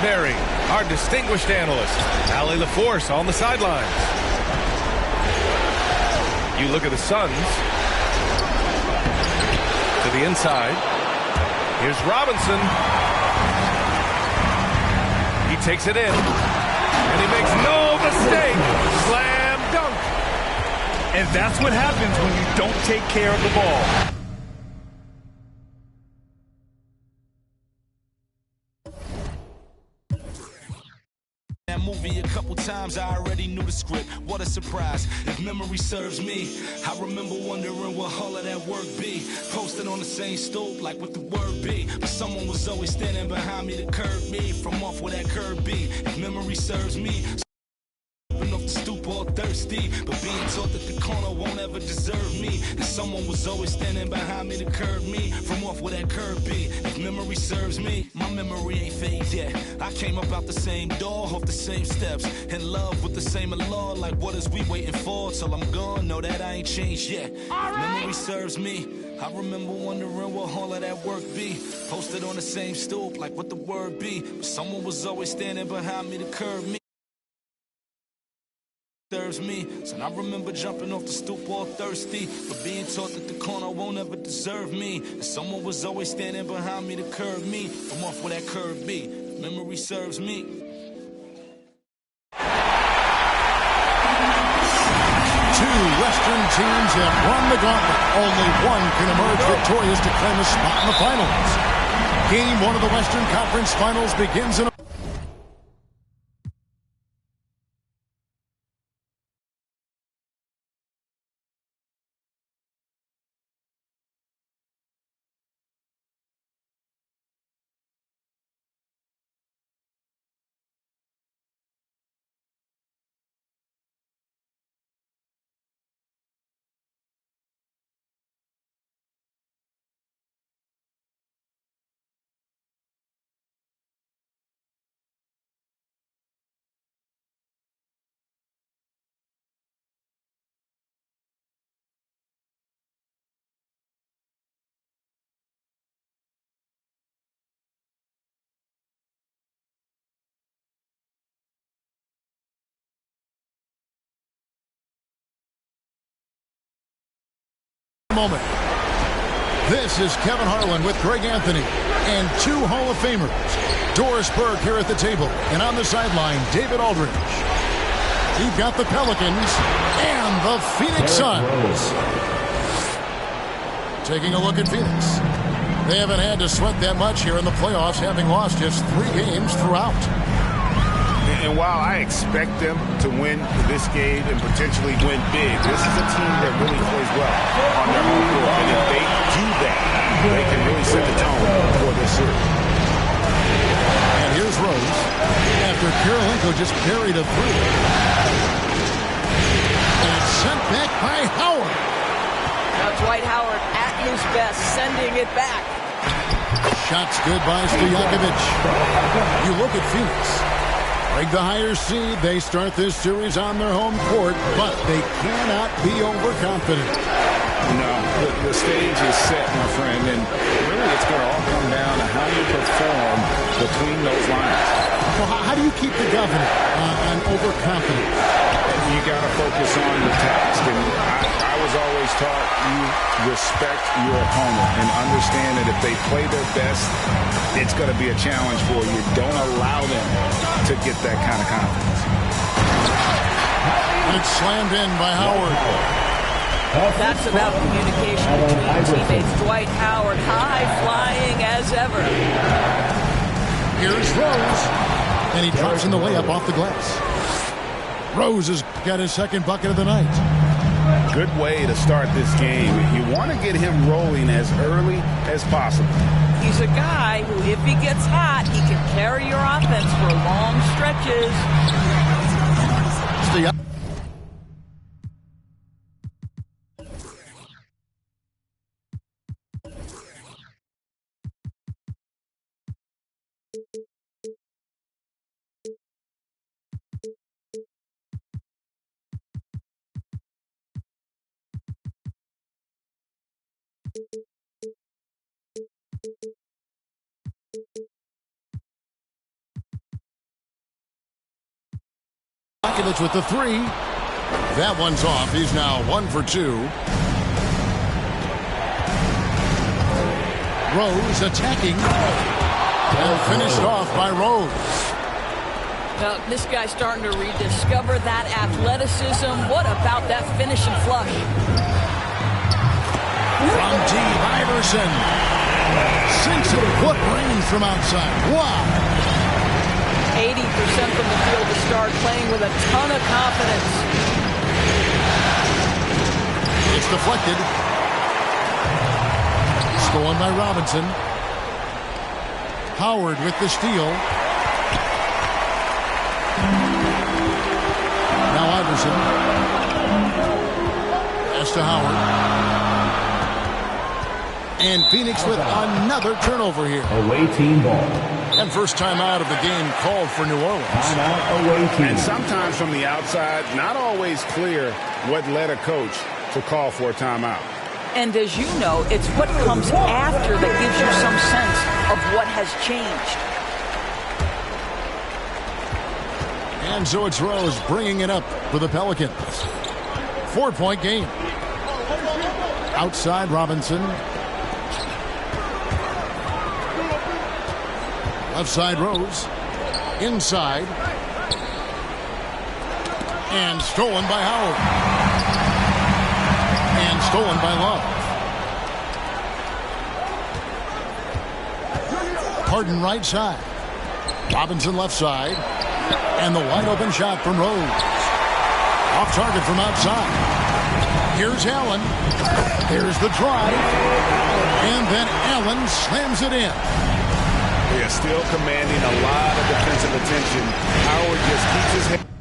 Berry, our distinguished analyst. Allie LaForce on the sidelines. You look at the Suns. To the inside. Here's Robinson. He takes it in. And he makes no mistake. Slam dunk. And that's what happens when you don't take care of the ball. That movie a couple times, I already knew the script. What a surprise. If memory serves me, I remember wondering what all of that work be. Posted on the same stoop like what the word be. But someone was always standing behind me to curb me from off where that curb be. If memory serves me, off the stoop all thirsty, but being taught that the corner won't ever deserve me, and someone was always standing behind me to curb me from off where that curb be. If memory serves me, my memory ain't fade yet. I came up out the same door, off the same steps, in love with the same law. Like what is we waiting for till I'm gone? Know that I ain't changed yet. If memory serves me, I remember wondering what all of that work be. Posted on the same stoop like what the word be, but someone was always standing behind me to curb me. Serves me, so I remember jumping off the stoop all thirsty, but being taught that the corner won't ever deserve me, and someone was always standing behind me to curb me from off where that curb be. If memory serves me. Two Western teams have run the gauntlet. Only one can emerge victorious to claim a spot in the finals. Game one of the Western Conference Finals begins in a moment. This is Kevin Harlan with Greg Anthony and two Hall of Famers. Doris Burke here at the table, and on the sideline, David Aldridge. You've got the Pelicans and the Phoenix Suns. Taking a look at Phoenix. They haven't had to sweat that much here in the playoffs, having lost just 3 games throughout. And while I expect them to win this game and potentially win big, this is a team that really plays well on their home court. And if they do that, they can really set the tone for this series. And here's Rose after Kirilenko just buried a three. And it's sent back by Howard. Now Dwight Howard at his best, sending it back. Shots good by Stojakovic. You look at Phoenix. Like the higher seed, they start this series on their home court, but they cannot be overconfident. No, the stage is set, my friend, and really it's going to all come down to how you perform between those lines. Well, how do you keep the governor on overconfidence? You got to focus on the task, and I was always taught you respect your opponent and understand that if they play their best, it's going to be a challenge for you. Don't allow them to get that kind of confidence. And it's slammed in by Howard. That's about communication between teammates. Dwight Howard, high flying as ever. Here's Rose, and he drops in the layup off the glass. Rose has got his second bucket of the night. Good way to start this game. You want to get him rolling as early as possible. He's a guy who, if he gets hot, he can carry your offense for long stretches. Nurkic with the three. That one's off. He's now 1 for 2. Rose attacking. And finished off by Rose. Now, this guy's starting to rediscover that athleticism. What about that finish and flush? From deep, Iverson. Sinks it. What range from outside. Wow. 80% from the field to start, playing with a ton of confidence. It's deflected. Stolen by Robinson. Howard with the steal. Now Iverson. Pass to Howard. And Phoenix with another turnover here. Away team ball. And first time out of the game called for New Orleans. Timeout, away team. And sometimes from the outside, not always clear what led a coach to call for a timeout. And as you know, it's what comes after that gives you some sense of what has changed. And so it's Rose bringing it up for the Pelicans. 4-point game. Outside Robinson. Left side Rose. Inside. And stolen by Howard. And stolen by Love. Harden right side. Robinson left side. And the wide open shot from Rose. Off target from outside. Here's Allen. There's the drive. And then Allen slams it in. They are still commanding a lot of defensive attention. Howard just keeps his head.